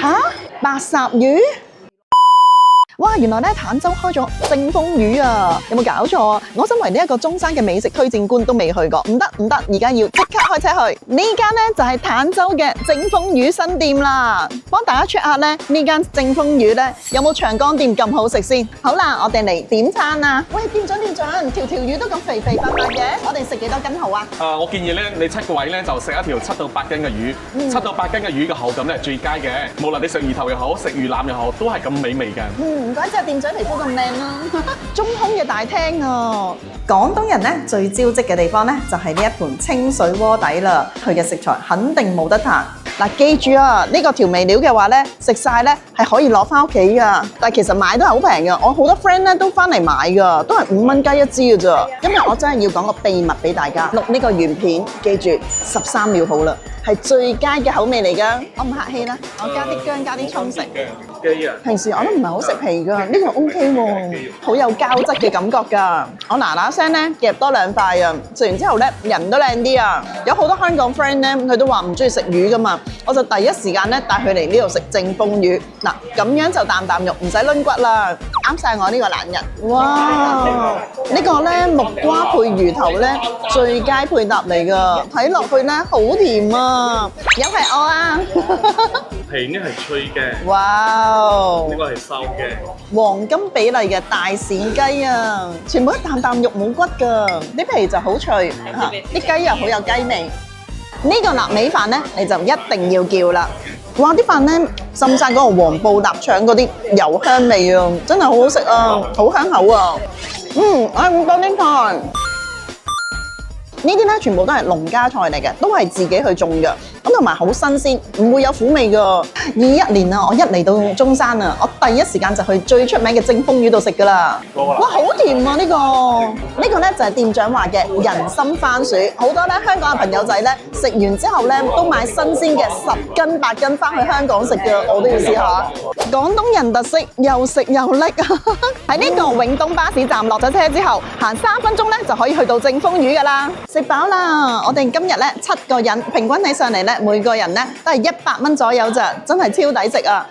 吓？白鰓魚？哇！原來咧坦洲開咗正豐魚啊！有冇搞錯啊？我身為呢一個中山嘅美食推薦官都未去過，唔得，而家要即刻開車去。呢間咧就係坦洲嘅正豐魚新店啦，幫大家 check 下咧呢間正豐魚咧有冇長江店咁好食先。好啦，我哋嚟點餐啦！喂，店長，條魚都咁肥肥白白嘅，我哋食幾多斤好啊？我建議咧，你7個位咧就食一條7到8斤嘅魚，7到8斤嘅魚嘅口感咧係最佳嘅。無論你食魚頭又好，食魚腩又好，都係咁美味嘅。唔怪之係店長皮膚咁靚啦，中空嘅大廳啊！廣東人咧最招積嘅地方咧就係呢一盤清水鍋底啦，佢嘅食材肯定冇得彈。嗱，記住啊，呢個調味料嘅話咧，食晒咧係可以攞翻屋企噶，但係其實買都係好平噶。我好多 friend 咧都翻嚟買噶，都係5蚊雞一支噶咋。今日我真係要講個秘密俾大家，錄呢個原片，記住13秒好啦，係最佳嘅口味嚟噶。我唔客氣啦，我加啲薑，加啲葱食。雞啊！平時我都唔係好食皮噶，呢個 OK 喎，好有膠質嘅感覺噶。我嗱聲咧夾多2塊啊，食完之後咧人都靚啲啊。有好多香港 friend 咧，佢都話唔中意食魚噶嘛，我就第一時間咧帶佢嚟呢度食正豐魚。嗱，咁樣就啖啖肉，唔使攆骨啦，啱晒我呢個懶人。哇！呢個咧木瓜配魚頭咧最佳配搭嚟噶，睇落去咧好甜啊，又係我啊！皮呢係脆嘅，哇！呢個係瘦嘅，黃金比例嘅大騸雞啊，全部一啖啖肉冇骨噶，啲皮就好脆嚇，啲雞又好有雞味。呢個臘味飯咧，你就一定要叫啦！哇！啲飯咧滲晒嗰個黃布臘腸嗰啲油香味啊，真係好好食啊，好香口啊！我係多啲飯。呢啲咧全部都係農家菜嚟嘅，都係自己去種嘅，咁同埋好新鮮，唔會有苦味㗎。21年啊，我一嚟到中山啊，我第一時間就去最出名嘅正豐魚度食㗎啦。哇，好甜啊！呢個咧就係店長話嘅人參番薯，好多咧香港嘅朋友仔咧食完之後咧都買新鮮嘅10斤8斤翻去香港食㗎，我都要試下。廣東人特色，又食又叻啊！喺呢個永東巴士站落咗車之後，行3分鐘咧就可以去到正豐魚㗎啦。食飽啦！我哋今日咧7個人，平均起上嚟咧，每個人咧都係100蚊左右咋，真係超抵食啊！